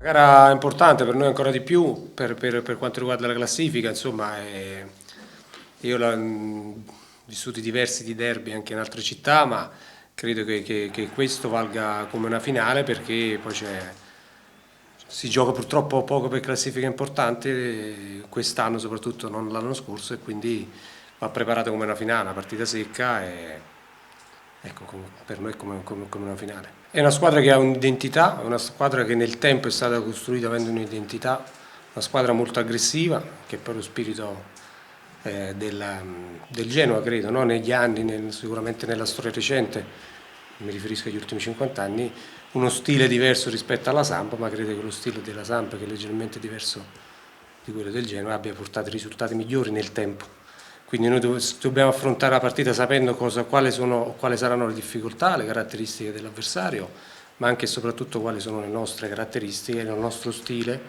Gara importante per noi ancora di più per quanto riguarda la classifica, insomma, io ho vissuti diversi di derby anche in altre città, ma credo che questo valga come una finale perché poi si gioca purtroppo poco per classifica importante, quest'anno soprattutto non l'anno scorso, e quindi va preparata come una finale, una partita secca e ecco, per noi è come una finale. È una squadra che ha un'identità, è una squadra che nel tempo è stata costruita avendo un'identità, una squadra molto aggressiva, che è poi lo spirito del Genoa, credo, no? Negli anni, sicuramente nella storia recente, mi riferisco agli ultimi 50 anni, uno stile diverso rispetto alla Samp, ma credo che lo stile della Samp, che è leggermente diverso di quello del Genoa, abbia portato risultati migliori nel tempo. Quindi noi dobbiamo affrontare la partita sapendo quali saranno le difficoltà, le caratteristiche dell'avversario, ma anche e soprattutto quali sono le nostre caratteristiche, il nostro stile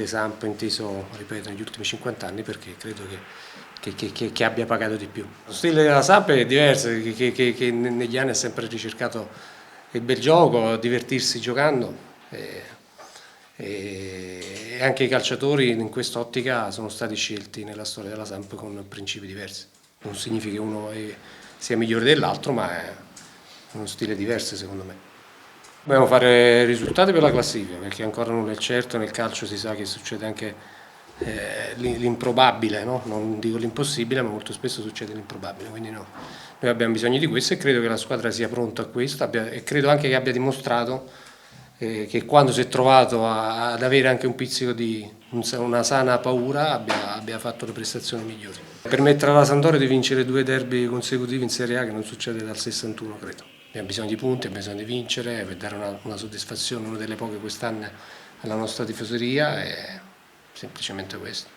Samp inteso, ripeto, negli ultimi 50 anni, perché credo che abbia pagato di più. Lo stile della Samp è diverso, che negli anni ha sempre ricercato il bel gioco, divertirsi giocando. E anche i calciatori in quest'ottica sono stati scelti nella storia della Samp con principi diversi. Non significa che uno sia migliore dell'altro, ma è uno stile diverso secondo me. Dobbiamo fare risultati per la classifica, perché ancora non è certo, nel calcio si sa che succede anche l'improbabile, no? Non dico l'impossibile, ma molto spesso succede l'improbabile, quindi no. Noi abbiamo bisogno di questo e credo che la squadra sia pronta a questo e credo anche che abbia dimostrato che quando si è trovato ad avere anche un pizzico di una sana paura abbia fatto le prestazioni migliori. Permettere alla Sampdoria di vincere 2 derby consecutivi in Serie A, che non succede dal 61, credo. Abbiamo bisogno di punti, abbiamo bisogno di vincere per dare una soddisfazione, una delle poche quest'anno, alla nostra tifoseria, e semplicemente questo.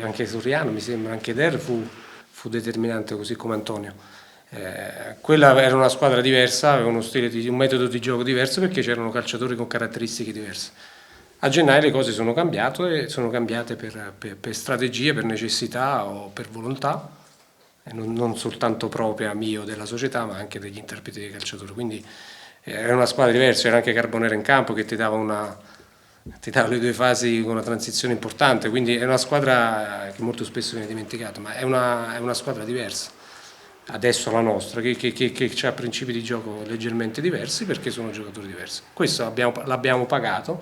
Anche Soriano, mi sembra, anche Der fu determinante, così come Antonio. Quella era una squadra diversa, aveva un metodo di gioco diverso perché c'erano calciatori con caratteristiche diverse. A gennaio le cose sono cambiate e sono cambiate per strategie, per necessità o per volontà, e non soltanto propria mia o della società, ma anche degli interpreti dei calciatori. Quindi era una squadra diversa, era anche Carbonera in campo che ti dava le 2 fasi con una transizione importante, quindi è una squadra che molto spesso viene dimenticata, ma è una squadra diversa. Adesso la nostra, che ha principi di gioco leggermente diversi perché sono giocatori diversi. Questo l'abbiamo pagato,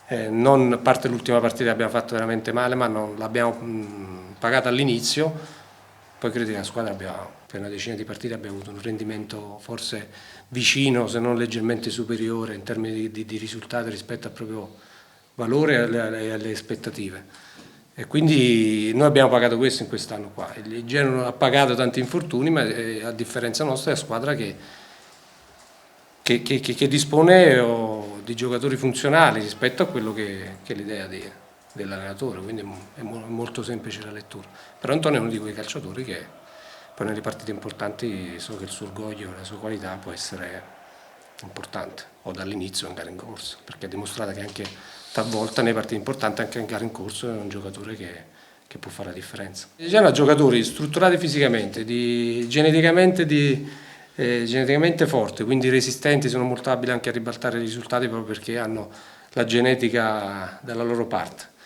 a parte l'ultima partita abbiamo fatto veramente male, ma l'abbiamo pagato all'inizio, poi credo che la squadra per una decina di partite abbia avuto un rendimento forse vicino, se non leggermente superiore in termini di risultati rispetto al proprio valore e alle aspettative. E quindi noi abbiamo pagato questo in quest'anno qua. Il Genoa ha pagato tanti infortuni, ma a differenza nostra è una squadra che dispone di giocatori funzionali rispetto a quello che è l'idea dell'allenatore, quindi è molto semplice la lettura. Però Antonio è uno di quei calciatori che poi nelle partite importanti so che il suo orgoglio e la sua qualità può essere importante, o dall'inizio o in gara in corso, perché ha dimostrato che anche talvolta nei partiti importanti, anche in gara in corso, è un giocatore che può fare la differenza. Genoa ha giocatori strutturati fisicamente, geneticamente forti, quindi resistenti, sono molto abili anche a ribaltare i risultati proprio perché hanno la genetica dalla loro parte.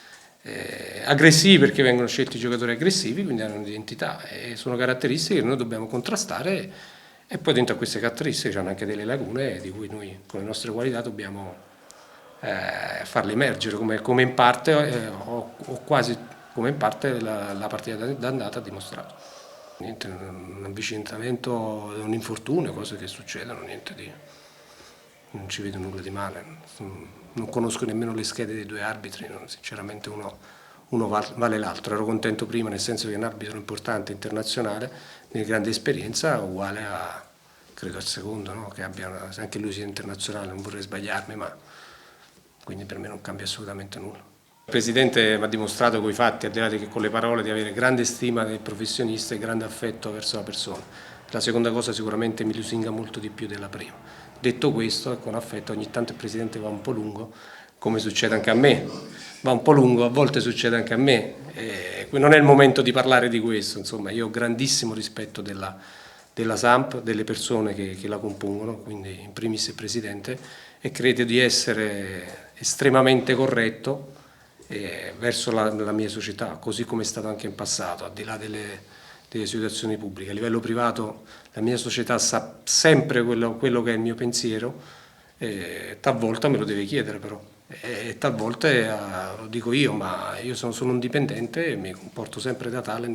Aggressivi perché vengono scelti giocatori aggressivi, quindi hanno un'identità e sono caratteristiche che noi dobbiamo contrastare, e poi dentro a queste caratteristiche hanno anche delle lacune di cui noi con le nostre qualità dobbiamo farle emergere, come in parte o quasi come in parte la partita d'andata ha dimostrato. Niente, un avvicinamento, un infortunio, cose che succedono, non ci vedo nulla di male. Non conosco nemmeno le schede dei 2 arbitri, sinceramente uno vale l'altro. Ero contento prima, nel senso che è un arbitro importante, internazionale, di grande esperienza, uguale credo al secondo, no? Che anche lui sia internazionale, non vorrei sbagliarmi, ma quindi per me non cambia assolutamente nulla. Il Presidente mi ha dimostrato coi fatti, al di là che con le parole, di avere grande stima del professionista e grande affetto verso la persona. La seconda cosa sicuramente mi lusinga molto di più della prima. Detto questo, con affetto, ogni tanto il Presidente va un po' lungo, come succede anche a me. Va un po' lungo, a volte succede anche a me. Non è il momento di parlare di questo, insomma, io ho grandissimo rispetto della Samp, delle persone che la compongono, quindi in primis il Presidente, e credo di essere estremamente corretto verso la mia società, così come è stato anche in passato, al di là delle situazioni pubbliche. A livello privato la mia società sa sempre quello che è il mio pensiero, talvolta me lo deve chiedere però, e talvolta lo dico io, ma io sono solo un dipendente e mi comporto sempre da tale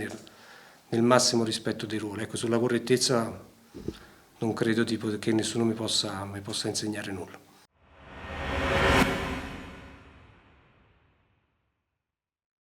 nel massimo rispetto dei ruoli. Ecco, sulla correttezza non credo che nessuno mi possa insegnare nulla.